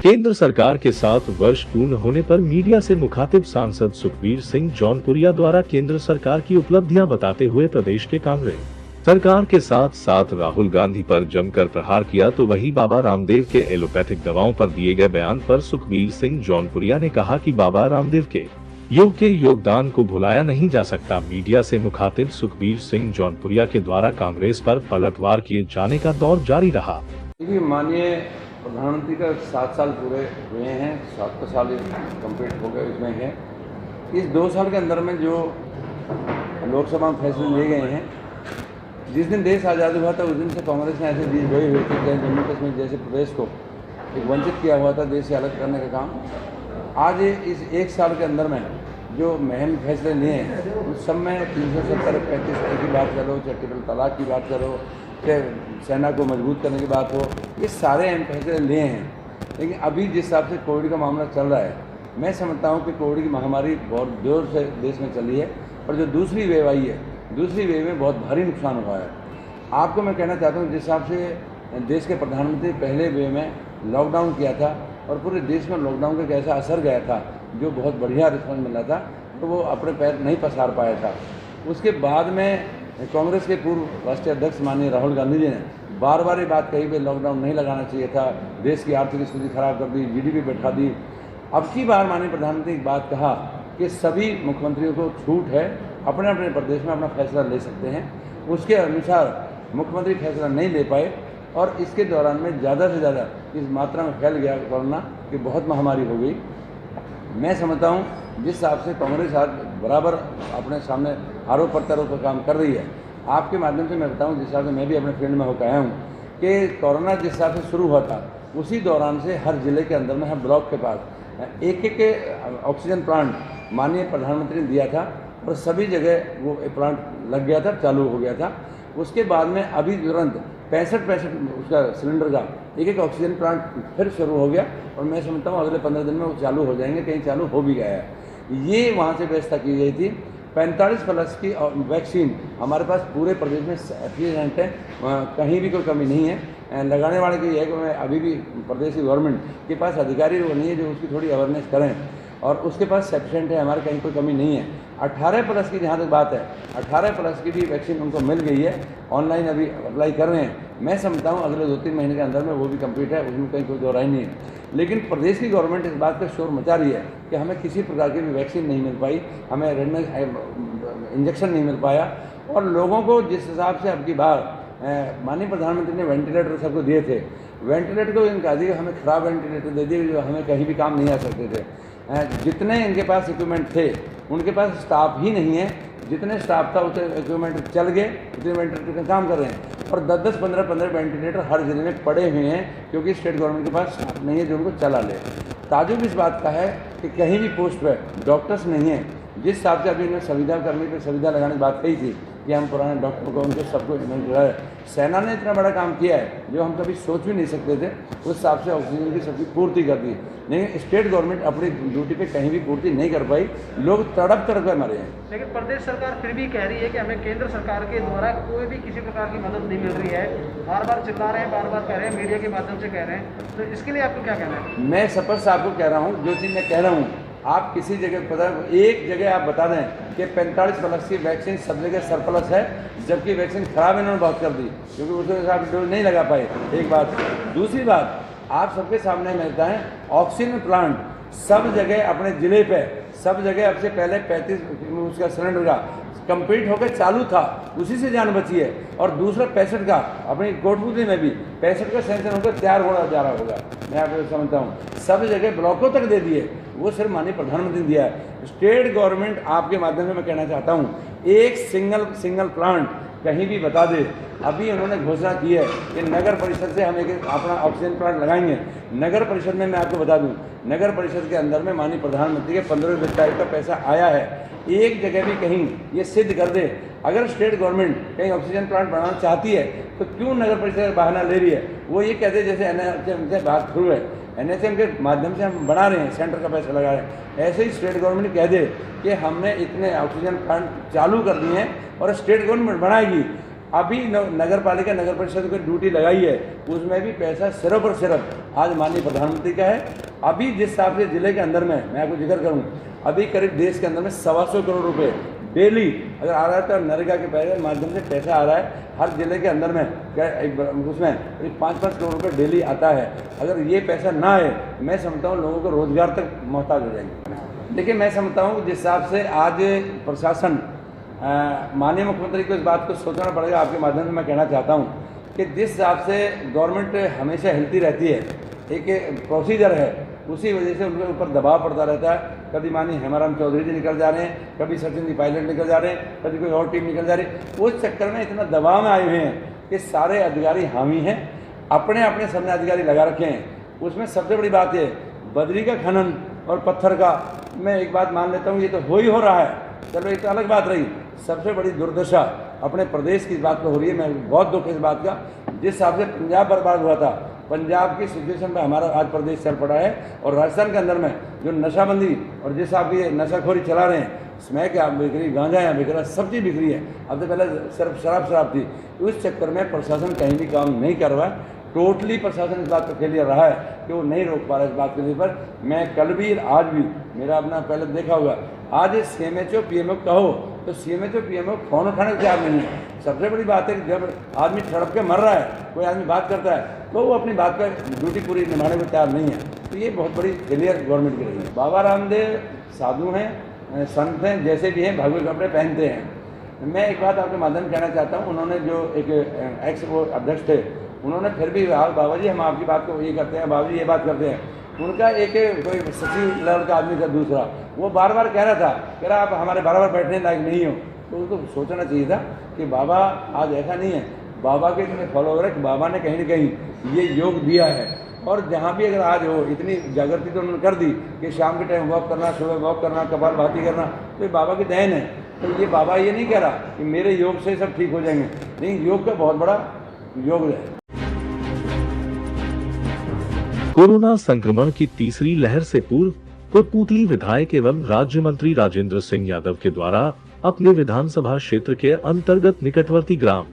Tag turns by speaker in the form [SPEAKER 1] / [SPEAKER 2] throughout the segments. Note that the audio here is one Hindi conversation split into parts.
[SPEAKER 1] केंद्र सरकार के 7 वर्ष पूर्ण होने पर मीडिया से मुखातिब सांसद सुखबीर सिंह जौनपुरिया द्वारा केंद्र सरकार की उपलब्धियां बताते हुए प्रदेश के कांग्रेस सरकार के साथ साथ राहुल गांधी पर जमकर प्रहार किया, तो वही बाबा रामदेव के एलोपैथिक दवाओं पर दिए गए बयान पर सुखबीर सिंह जौनपुरिया ने कहा कि बाबा रामदेव के योग के योगदान को भुलाया नहीं जा सकता। मीडिया से मुखातिब सुखबीर सिंह जौनपुरिया के द्वारा कांग्रेस पर पलटवार किए जाने का दौर जारी रहा।
[SPEAKER 2] माननीय प्रधानमंत्री का 7 साल पूरे हुए हैं, 7 साल कंप्लीट हो गए उसमें है। इस 2 साल के अंदर में जो लोकसभा में फैसले लिए गए हैं, जिस दिन देश आज़ाद हुआ था उस दिन से कांग्रेस ने ऐसे दी गई हुई थी कि जम्मू कश्मीर जैसे प्रदेश को एक वंचित किया हुआ था देश से अलग करने का काम। आज इस 1 साल के अंदर में जो महम फैसले लिए हैं उस सब में 370 35 की बात करो, चाहे ट्रिपल तलाक की बात करो, चाहे सेना को मजबूत करने की बात हो, ये सारे अहम फैसले लिए हैं। लेकिन अभी जिस हिसाब से कोविड का मामला चल रहा है, मैं समझता हूँ कि कोविड की महामारी बहुत जोर से देश में चली है और जो दूसरी वेव आई है, दूसरी वेव में बहुत भारी नुकसान हुआ है। आपको मैं कहना चाहता हूँ जिस हिसाब से देश के प्रधानमंत्री पहले वेव में लॉकडाउन किया था और पूरे देश में लॉकडाउन का कैसा असर गया था, जो बहुत बढ़िया रिस्पॉन्स मिला था, तो वो अपने पैर नहीं पसार पाया था। उसके बाद में कांग्रेस के पूर्व राष्ट्रीय अध्यक्ष माननीय राहुल गांधी जी ने बार बार ये बात कही कि लॉकडाउन नहीं लगाना चाहिए था, देश की आर्थिक स्थिति खराब कर दी, जीडीपी बैठा दी। अब की बार माननीय प्रधानमंत्री ने बात कहा कि सभी मुख्यमंत्रियों को छूट है, अपने अपने प्रदेश में अपना फैसला ले सकते हैं। उसके अनुसार मुख्यमंत्री फैसला नहीं ले पाए और इसके दौरान में ज़्यादा से ज़्यादा इस मात्रा में फैल गया कोरोना कि बहुत महामारी हो गई। मैं समझता हूँ जिस हिसाब से कांग्रेस आज बराबर अपने सामने आरोप प्रत्यारोप का काम कर रही है, आपके माध्यम से मैं बताऊँ जिस हिसाब से मैं भी अपने फील्ड में होकर आया हूँ कि कोरोना जिस हिसाब से शुरू हुआ था उसी दौरान से हर जिले के अंदर में, हर ब्लॉक के पास एक ऑक्सीजन प्लांट माननीय प्रधानमंत्री ने दिया था और सभी जगह वो प्लांट लग गया था, चालू हो गया था। उसके बाद में अभी तुरंत 65 उसका सिलेंडर का एक ऑक्सीजन प्लांट फिर शुरू हो गया और मैं समझता हूँ अगले 15 दिन में वो चालू हो जाएंगे, कहीं चालू हो भी गया है। ये वहाँ से व्यवस्था की गई थी। 45+ की वैक्सीन हमारे पास पूरे प्रदेश में सफिशिएंट है, कहीं भी कोई कमी नहीं है। लगाने वाले की है कि मैं अभी भी प्रदेश की गवर्नमेंट के पास अधिकारी वो नहीं है जो उसकी थोड़ी अवेयरनेस करें और उसके पास सफिशिएंट है, हमारे कहीं कोई कमी नहीं है। 18+ की जहाँ तक बात है, 18+ की भी वैक्सीन उनको मिल गई है, ऑनलाइन अभी अप्लाई कर रहे हैं। मैं समझता हूँ अगले 2-3 महीने के अंदर में वो भी कंप्लीट है, उसमें कहीं कोई दो राय नहीं है। लेकिन प्रदेश की गवर्नमेंट इस बात पर शोर मचा रही है कि हमें किसी प्रकार की भी वैक्सीन नहीं मिल पाई, हमें रेमडेसिविर इंजेक्शन नहीं मिल पाया और लोगों को जिस हिसाब से अब की बार माननीय प्रधानमंत्री ने वेंटिलेटर सबको दिए थे, वेंटिलेटर को इनका दिए, हमें ख़राब वेंटिलेटर दे दिए जो हमें कहीं भी काम नहीं आ सकते थे। जितने इनके पास इक्विपमेंट थे उनके पास स्टाफ ही नहीं है, जितने स्टाफ था उतने इक्विपमेंट चल गए, उतने वेंटिलेटर का काम कर रहे हैं और 10-10, 15-15 वेंटिलेटर हर जिले में पड़े हुए हैं क्योंकि स्टेट गवर्नमेंट के पास स्टाफ नहीं है जो उनको चला ले। ताजुब इस बात का है कि कहीं भी पोस्ट पर डॉक्टर्स नहीं है। जिस हिसाब से अभी इन्होंने संविदा कर्मी पर संविदा लगाने की बात कही थी कि हम पुराने डॉक्टर को उनको सबको लगाए, सेना ने इतना बड़ा काम किया है जो हम कभी सोच भी नहीं सकते थे। उस हिसाब से ऑक्सीजन की सबकी पूर्ति कर दी, लेकिन स्टेट गवर्नमेंट अपनी ड्यूटी पे कहीं भी पूर्ति नहीं कर पाई, लोग तड़प कर मरे हैं।
[SPEAKER 3] लेकिन प्रदेश सरकार फिर भी कह रही है कि हमें केंद्र सरकार के द्वारा कोई भी किसी प्रकार की मदद नहीं मिल रही है, बार बार चिल्ला रहे हैं, बार बार कह रहे हैं, मीडिया के माध्यम से कह रहे हैं, तो इसके लिए आपको क्या कहना है?
[SPEAKER 2] मैं स्पष्ट आपको कह रहा हूँ, जो चीज़ मैं कह रहा हूँ आप किसी जगह पता, एक जगह आप बता दें कि 45+ की वैक्सीन सब जगह सरप्लस है, जबकि वैक्सीन खराब इन्होंने बहुत कर दी क्योंकि उसके हिसाब से डोज नहीं लगा पाए। एक बात। दूसरी बात, आप सबके सामने मिलता है ऑक्सीजन प्लांट सब जगह अपने ज़िले पे, सब जगह अब से पहले 35 उसका सिलेंडर का कंप्लीट होकर चालू था, उसी से जान बची है। और दूसरा 65 का अपनी कोटपुतली में भी 65 का सेंशन होकर तैयार हो जा रहा होगा। मैं आपको समझता हूँ सब जगह ब्लॉकों तक दे दिए, वो सिर्फ माननीय प्रधानमंत्री ने दिया है। स्टेट गवर्नमेंट आपके माध्यम से मैं कहना चाहता हूँ एक सिंगल प्लांट कहीं भी बता दे। अभी उन्होंने घोषणा की है कि नगर परिषद से हम एक अपना ऑक्सीजन प्लांट लगाएंगे। नगर परिषद में मैं आपको बता दूं, नगर परिषद के अंदर में माननीय प्रधानमंत्री के 15 तारीख का पैसा आया है। एक जगह भी कहीं ये सिद्ध कर दे, अगर स्टेट गवर्नमेंट कहीं ऑक्सीजन प्लांट बनाना चाहती है तो क्यों नगर परिषद बहाना ले रही है? वो ये कहते जैसे एनएचएम से बात शुरू है, एनएचएम के माध्यम से हम बना रहे हैं, सेंटर का पैसा लगा रहे हैं। ऐसे ही स्टेट गवर्नमेंट कह दे कि हमने इतने ऑक्सीजन प्लांट चालू कर दिए हैं और स्टेट गवर्नमेंट बनाएगी, अभी नगर पालिका नगर परिषद को ड्यूटी लगाई है, उसमें भी पैसा सिर्फ और सिर्फ आज माननीय प्रधानमंत्री का है। अभी जिस हिसाब से जिले के अंदर में मैं आपको जिक्र करूँ, अभी करीब देश के अंदर में 125 करोड़ रुपए डेली अगर आ रहा है, तो नरेगा के माध्यम से पैसा आ रहा है हर जिले के अंदर में, उसमें 5-5 करोड़ रुपए डेली आता है। अगर ये पैसा ना आए, मैं समझता हूँ लोगों को रोजगार तक मोहताज हो जाएंगे। लेकिन मैं समझता हूँ जिस हिसाब से आज प्रशासन, माननीय मुख्यमंत्री को इस बात को सोचना पड़ेगा। आपके माध्यम से मैं कहना चाहता हूँ कि जिस हिसाब से गवर्नमेंट हमेशा हिलती रहती है, एक प्रोसीजर है, उसी वजह से उनके ऊपर दबाव पड़ता रहता है। कभी माननीय हेमाराम चौधरी जी निकल जा रहे हैं, कभी सचिन जी पायलट निकल जा रहे हैं, कभी कोई और टीम निकल जा रही है। उस चक्कर में इतना दबाव में आए हुए हैं कि सारे अधिकारी हामी हैं, अपने अपने सामने अधिकारी लगा रखे हैं। उसमें सबसे बड़ी बात है बद्री का खनन और पत्थर का, मैं एक बात मान लेता हूँ, ये तो हो रहा है, चलो एक तो अलग बात रही। सबसे बड़ी दुर्दशा अपने प्रदेश की इस बात पर हो रही है। मैं बहुत दुख है इस बात का, जिस हिसाब से पंजाब बर्बाद हुआ था, पंजाब की सिचुएशन में हमारा आज प्रदेश चल पड़ा है। और राजस्थान के अंदर में जो नशाबंदी और जिस आप ये नशाखोरी चला रहे हैं, स्मैक यहाँ बिक रही, गांजा यहाँ बिक रहा, सब चीज़ बिक रही है। अब तो पहले सिर्फ शराब थी। उस चक्कर में प्रशासन कहीं भी काम नहीं कर रहा है। टोटली प्रशासन इस बात पर फेलियर रहा है कि वो नहीं रोक पा रहा है इस बात के लिए। पर मैं कल भी आज भी मेरा अपना पहले देखा होगा, आज CMHO PMO कहो तो CMHO PMO फोन उठाने को तैयार नहीं है। सबसे बड़ी बात है कि जब आदमी तड़प के मर रहा है, कोई आदमी बात करता है, तो वो अपनी बात पर ड्यूटी पूरी निभाने को तैयार नहीं है। तो ये बहुत बड़ी फेलियर गवर्नमेंट की रही है। बाबा रामदेव साधु हैं, संत हैं, जैसे भी हैं, भगवे कपड़े पहनते हैं। मैं एक बात आपके माध्यम से कहना चाहता हूँ, उन्होंने जो एक एक्स वो अध्यक्ष थे, उन्होंने फिर भी बाबा जी हम आपकी बात को ये करते हैं, बाबा जी ये बात करते हैं। उनका एक कोई सचिव लेवल का आदमी था दूसरा, वो बार बार कह रहा आप हमारे बराबर बैठने लायक नहीं हो। तो उनको सोचना चाहिए था कि बाबा आज ऐसा नहीं है, बाबा के इतने फॉलोअर है कि बाबा ने कहीं ना कहीं ये योग दिया है। और जहाँ भी अगर आज हो, इतनी जागृति तो उन्होंने कर दी कि शाम के टाइम वॉक करना, सुबह वॉक करना, कपालभाति करना, तो ये बाबा की देन है। तो ये बाबा ये नहीं कह रहा कि मेरे योग से सब ठीक हो जाएंगे, नहीं, योग का बहुत बड़ा योग है।
[SPEAKER 1] कोरोना संक्रमण की तीसरी लहर से पूर्व कोटपूतली विधायक एवं राज्य मंत्री राजेंद्र सिंह यादव के द्वारा अपने विधानसभा क्षेत्र के अंतर्गत निकटवर्ती ग्राम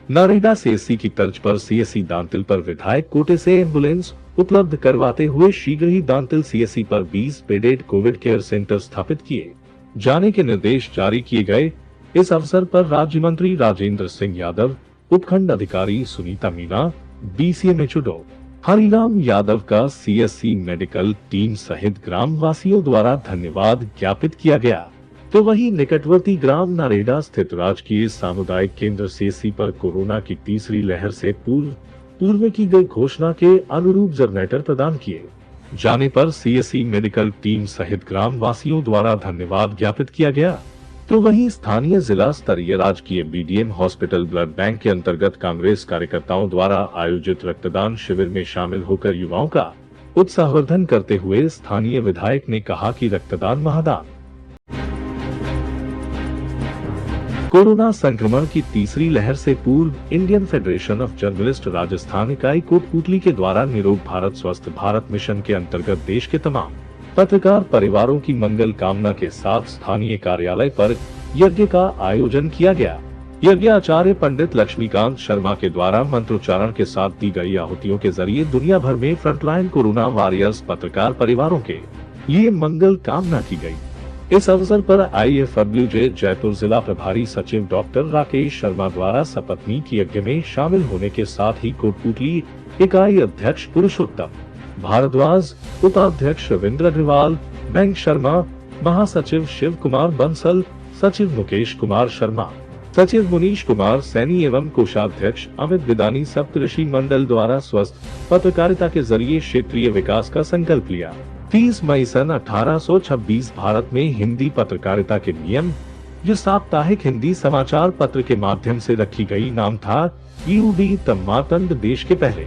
[SPEAKER 1] नारेगा CSC की तर्ज पर CSC दांतिल पर विधायक कोटे से एम्बुलेंस उपलब्ध करवाते हुए शीघ्र ही दांतिल CSC पर 20 बेडेड कोविड केयर सेंटर स्थापित किए जाने के निर्देश जारी किए गए। इस अवसर पर राज्य मंत्री राजेंद्र सिंह यादव, उपखंड अधिकारी सुनीता मीना, BCMHO डॉ हरिराम यादव का CSC मेडिकल टीम सहित ग्राम वासियों द्वारा धन्यवाद ज्ञापित किया गया। तो वहीं निकटवर्ती ग्राम नारेगा स्थित राजकीय सामुदायिक केंद्र CSC पर कोरोना की तीसरी लहर से पूर्व की गई घोषणा के अनुरूप जनरेटर प्रदान किए जाने पर CSC मेडिकल टीम सहित ग्राम वासियों द्वारा धन्यवाद ज्ञापित किया गया। तो वहीं स्थानीय जिला स्तरीय राजकीय BDM हॉस्पिटल ब्लड बैंक के अंतर्गत कांग्रेस कार्यकर्ताओं द्वारा आयोजित रक्तदान शिविर में शामिल होकर युवाओं का उत्साहवर्धन करते हुए स्थानीय विधायक ने कहा कि रक्तदान महादान। कोरोना संक्रमण की तीसरी लहर से पूर्व Indian federation of journalist Rajasthan इकाई कोटपूतली के द्वारा निरोग भारत स्वस्थ भारत मिशन के अंतर्गत देश के तमाम पत्रकार परिवारों की मंगल कामना के साथ स्थानीय कार्यालय पर यज्ञ का आयोजन किया गया। यज्ञ आचार्य पंडित लक्ष्मीकांत शर्मा के द्वारा मंत्रोच्चारण के साथ दी गई आहुतियों के जरिए दुनिया भर में फ्रंटलाइन कोरोना वॉरियर्स पत्रकार परिवारों के लिए मंगल कामना की गई। इस अवसर पर IFWJ जयपुर जिला प्रभारी सचिव डॉक्टर राकेश शर्मा द्वारा सपत्नीक यज्ञ में शामिल होने के साथ ही कोटपूतली इकाई अध्यक्ष पुरुषोत्तम भारद्वाज, उपाध्यक्ष रविंद्र अग्रवाल, बैंक शर्मा, महासचिव शिव कुमार बंसल, सचिव मुकेश कुमार शर्मा, सचिव मुनीश कुमार सैनी एवं कोषाध्यक्ष अमित विदानी सप्तऋषि मंडल द्वारा स्वस्थ पत्रकारिता के जरिए क्षेत्रीय विकास का संकल्प लिया। 30 मई सन 1826 भारत में हिंदी पत्रकारिता के नियम, जो साप्ताहिक हिंदी समाचार पत्र के माध्यम से रखी गई नाम था यूडी तब मार्तंड देश के पहले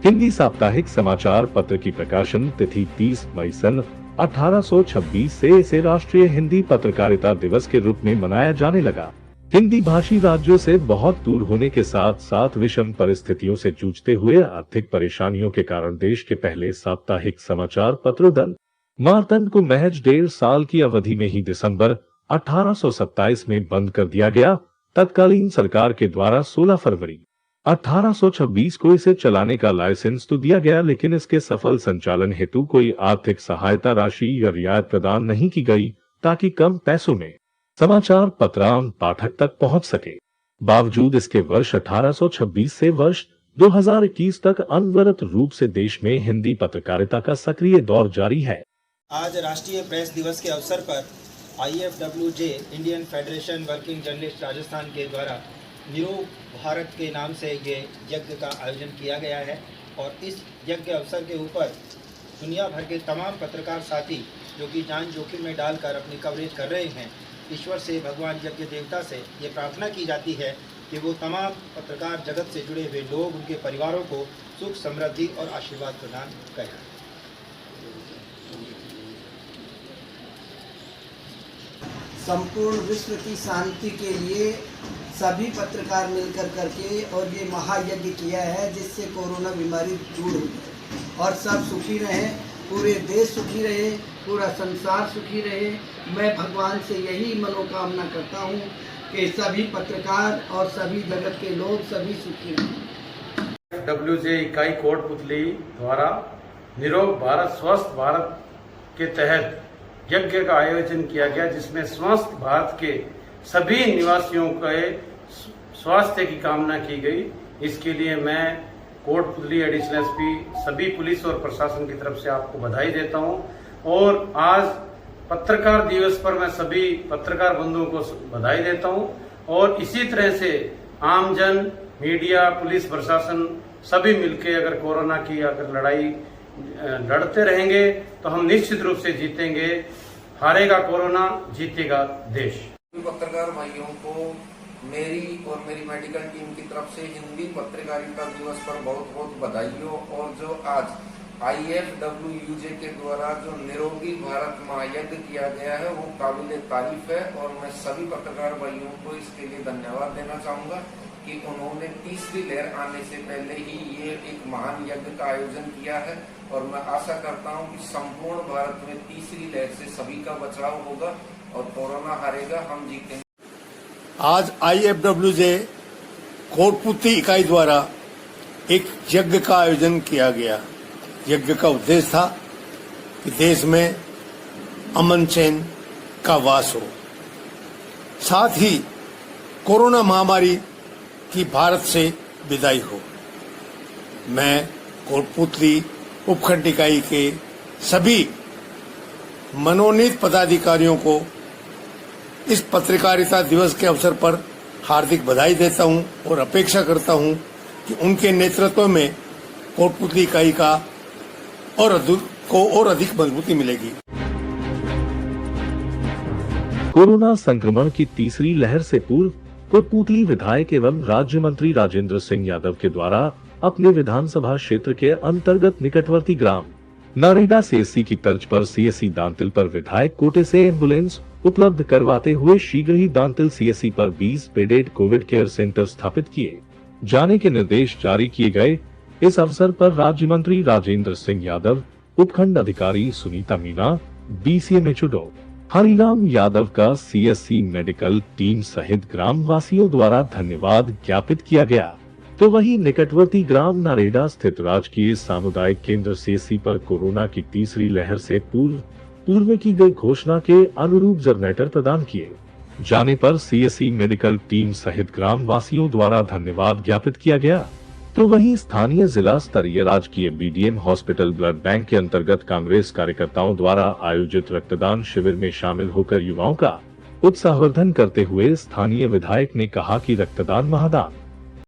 [SPEAKER 1] हिंदी साप्ताहिक समाचार पत्र की प्रकाशन तिथि 30 मई सन 1826 से इसे राष्ट्रीय हिंदी पत्रकारिता दिवस के रूप में मनाया जाने लगा। हिंदी भाषी राज्यों से बहुत दूर होने के साथ साथ विषम परिस्थितियों से जूझते हुए आर्थिक परेशानियों के कारण देश के पहले साप्ताहिक समाचार पत्र दल मार्तंड को महज 1.5 साल की अवधि में ही दिसंबर 1827 में बंद कर दिया गया, तत्कालीन सरकार के द्वारा 16 फरवरी 1826 को इसे चलाने का लाइसेंस तो दिया गया, लेकिन इसके सफल संचालन हेतु कोई आर्थिक सहायता राशि या रियायत प्रदान नहीं की गई, ताकि कम पैसों में समाचार पत्र आम पाठक तक पहुंच सके। बावजूद इसके वर्ष 1826 से वर्ष 2021 तक अनवरत रूप से देश में हिंदी पत्रकारिता का सक्रिय दौर जारी है।
[SPEAKER 4] आज राष्ट्रीय प्रेस दिवस के अवसर पर IFWJ Indian federation working journalist Rajasthan के द्वारा निरोग भारत के नाम से ये यज्ञ का आयोजन किया गया है और इस यज्ञ अवसर के ऊपर दुनिया भर के तमाम पत्रकार साथी जो कि जान जोखिम में डालकर अपनी कवरेज कर रहे हैं, ईश्वर से, भगवान यज्ञ देवता से ये प्रार्थना की जाती है कि वो तमाम पत्रकार जगत से जुड़े हुए लोग, उनके परिवारों को सुख, समृद्धि और आशीर्वाद प्रदान करें।
[SPEAKER 5] संपूर्ण विश्व की शांति के लिए सभी पत्रकार मिलकर करके और ये महायज्ञ किया है, जिससे कोरोना बीमारी दूर हो जाए और सब सुखी रहें, पूरे देश सुखी रहे, पूरा संसार सुखी रहे। मैं भगवान से यही मनोकामना करता हूँ कि सभी पत्रकार और सभी जगत के लोग सभी सुखी रहें।
[SPEAKER 6] WJ इकाई कोटपुतली द्वारा निरोग भारत, स्वस्थ भारत के तहत यज्ञ का आयोजन किया गया, जिसमें स्वस्थ भारत के सभी निवासियों के स्वास्थ्य की कामना की गई। इसके लिए मैं कोटपुतली एडिशनल SP सभी पुलिस और प्रशासन की तरफ से आपको बधाई देता हूं। और आज पत्रकार दिवस पर मैं सभी पत्रकार बंधुओं को बधाई देता हूं। और इसी तरह से आमजन, मीडिया, पुलिस प्रशासन सभी मिलकर अगर कोरोना की अगर लड़ाई लड़ते रहेंगे तो हम निश्चित रूप से जीतेंगे। हारेगा कोरोना, जीतेगा देश।
[SPEAKER 7] पत्रकार भाइयों को मेरी और मेरी मेडिकल टीम की तरफ से हिंदी पत्रकारिता दिवस पर बहुत बहुत बधाई हो। और जो आज IFWJ के द्वारा जो निरोगी भारत महायज्ञ किया गया है वो काबिल तारीफ है और मैं सभी पत्रकार भाइयों को इसके लिए धन्यवाद देना चाहूंगा कि उन्होंने तीसरी लहर आने से पहले ही ये एक महान यज्ञ का आयोजन किया है। और मैं आशा करता हूं कि संपूर्ण भारत में तीसरी लहर से सभी का बचाव होगा और कोरोना हारेगा, हम जीतेंगे।
[SPEAKER 8] आज IFWJ कोटपुतली इकाई द्वारा एक यज्ञ का आयोजन किया गया। यज्ञ का उद्देश्य था कि देश में अमन चैन का वास हो, साथ ही कोरोना महामारी की भारत से विदाई हो। मैं कोटपुतली उपखंड इकाई के सभी मनोनीत पदाधिकारियों को इस पत्रकारिता दिवस के अवसर पर हार्दिक बधाई देता हूं और अपेक्षा करता हूं कि उनके नेतृत्व में कोटपुतली इकाई का और अधिक मजबूती मिलेगी।
[SPEAKER 1] कोरोना संक्रमण की तीसरी लहर से पूर्व कोटपुतली विधायक एवं राज्य मंत्री राजेंद्र सिंह यादव के द्वारा अपने विधानसभा क्षेत्र के अंतर्गत निकटवर्ती ग्राम नारेगा CSC की तर्ज पर CSC दांतिल पर विधायक कोटे से एम्बुलेंस उपलब्ध करवाते हुए शीघ्र ही दांतिल CSC पर 20 बेडेड कोविड केयर सेंटर स्थापित किए जाने के निर्देश जारी किए गए। इस अवसर पर राज्य मंत्री राजेंद्र सिंह यादव, उपखंड अधिकारी सुनीता मीना, BCMHO हरिराम यादव का CSC मेडिकल टीम सहित ग्राम वासियों द्वारा धन्यवाद ज्ञापित किया गया। तो वहीं निकटवर्ती ग्राम नारेगा स्थित राजकीय सामुदायिक केंद्र CSC पर कोरोना की तीसरी लहर से पूर्व की गई घोषणा के अनुरूप जनरेटर प्रदान किए जाने पर CSC मेडिकल टीम सहित ग्राम वासियों द्वारा धन्यवाद ज्ञापित किया गया। तो वहीं स्थानीय जिला स्तरीय राजकीय BDM हॉस्पिटल ब्लड बैंक के अंतर्गत कांग्रेस कार्यकर्ताओं द्वारा आयोजित रक्तदान शिविर में शामिल होकर युवाओं का उत्साहवर्धन करते हुए स्थानीय विधायक ने कहा कि रक्तदान महादान